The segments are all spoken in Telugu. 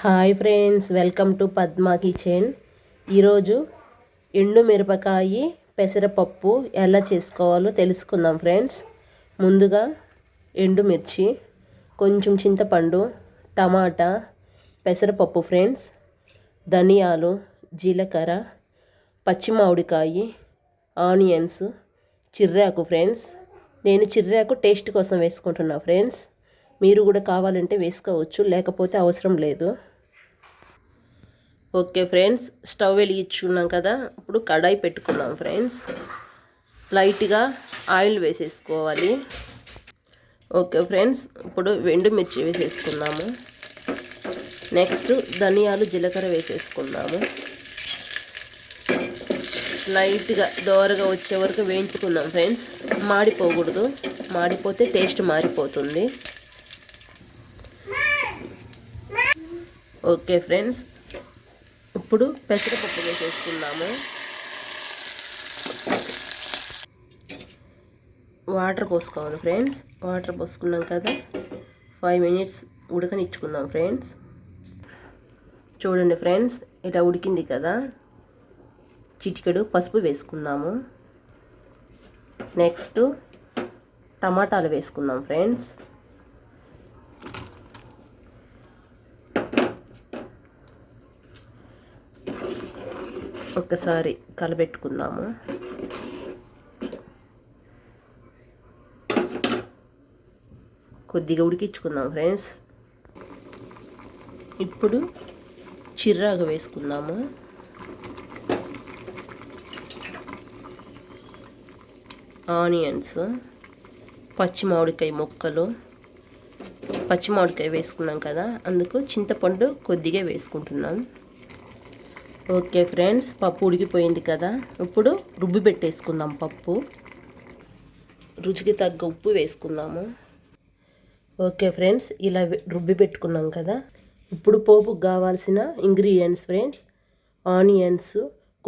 Hi friends, welcome to Padma kitchen. ఈరోజు ఎండు మిరపకాయ పెసరపప్పు ఎలా చేసుకోవాలో తెలుసుకుందాం ఫ్రెండ్స్. ముందుగా ఎండుమిర్చి, కొంచెం చింతపండు, టమాటా, పెసరపప్పు ఫ్రెండ్స్, ధనియాలు, జీలకర్ర, పచ్చి మామిడికాయ, ఆనియన్స్, చిర్రాకు ఫ్రెండ్స్. నేను చిర్రాకు టేస్ట్ కోసం వేసుకుంటున్నా ఫ్రెండ్స్. మీరు కూడా కావాలంటే వేసుకోవచ్చు, లేకపోతే అవసరం లేదు. ఓకే ఫ్రెండ్స్, స్టవ్ వెలిగించుకున్నాం కదా, ఇప్పుడు కడాయి పెట్టుకున్నాం ఫ్రెండ్స్. లైట్గా ఆయిల్ వేసేసుకోవాలి. ఓకే ఫ్రెండ్స్, ఇప్పుడు ఎండుమిర్చి వేసేసుకున్నాము. నెక్స్ట్ ధనియాలు, జీలకర్ర వేసేసుకున్నాము. లైట్గా దోరగా వచ్చే వరకు వేయించుకున్నాం ఫ్రెండ్స్. మాడిపోకూడదు, మాడిపోతే టేస్ట్ మారిపోతుంది. ఓకే ఫ్రెండ్స్, ఇప్పుడు పెసరపప్పు వేసేసుకున్నాము. వాటర్ పోసుకోవాలి ఫ్రెండ్స్. వాటర్ పోసుకున్నాం కదా, 5 minutes ఉడకనిచ్చుకుందాం ఫ్రెండ్స్. చూడండి ఫ్రెండ్స్, ఇలా ఉడికింది కదా. చిటికెడు పసుపు వేసుకుందాము. నెక్స్ట్ టమాటాలు వేసుకుందాం ఫ్రెండ్స్. ఒక్కసారి కలబెట్టుకుందాము. కొద్దిగా ఉడికించుకుందాం ఫ్రెండ్స్. ఇప్పుడు చిర్రాకు వేసుకుందాము. ఆనియన్స్, పచ్చి మామిడికాయ ముక్కలు. పచ్చి మామిడికాయ వేసుకున్నాం కదా, అందుకు చింతపండు కొద్దిగా వేసుకుంటున్నాం. ఓకే ఫ్రెండ్స్, పప్పు ఉడికిపోయింది కదా, ఇప్పుడు రుబ్బి పెట్టేసుకుందాం పప్పు. రుచికి తగ్గ ఉప్పు వేసుకుందాము. ఓకే ఫ్రెండ్స్, ఇలా రుబ్బి పెట్టుకున్నాం కదా. ఇప్పుడు పోపుకు కావాల్సిన ఇంగ్రీడియంట్స్ ఫ్రెండ్స్: ఆనియన్స్,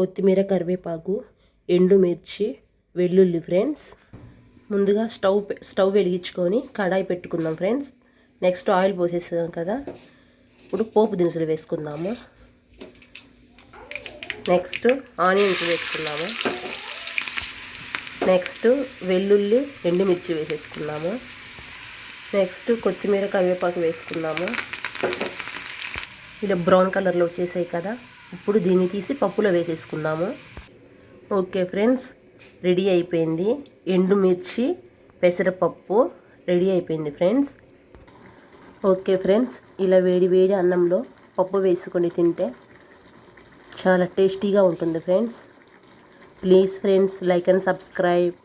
కొత్తిమీర, కరివేపాకు, ఎండుమిర్చి, వెల్లుల్లి ఫ్రెండ్స్. ముందుగా స్టవ్ వెలిగించుకొని కడాయి పెట్టుకుందాం ఫ్రెండ్స్. నెక్స్ట్ ఆయిల్ పోసేసాం కదా, ఇప్పుడు పోపు దినుసులు వేసుకుందాము. నెక్స్ట్ ఆనియన్స్ వేసుకున్నాము. నెక్స్ట్ వెల్లుల్లి, ఎండుమిర్చి వేసేసుకున్నాము. నెక్స్ట్ కొత్తిమీర, కరివేపాకు వేసుకున్నాము. ఇలా బ్రౌన్ కలర్లో వచ్చేసాయి కదా, ఇప్పుడు దీన్ని తీసి పప్పులో వేసేసుకుందాము. ఓకే ఫ్రెండ్స్, రెడీ అయిపోయింది. ఎండుమిర్చి పెసరపప్పు రెడీ అయిపోయింది ఫ్రెండ్స్. ఓకే ఫ్రెండ్స్, ఇలా వేడి వేడి అన్నంలో పప్పు వేసుకొని తింటే చాలా టేస్టీగా ఉంటుంది friends. Please friends, like and subscribe.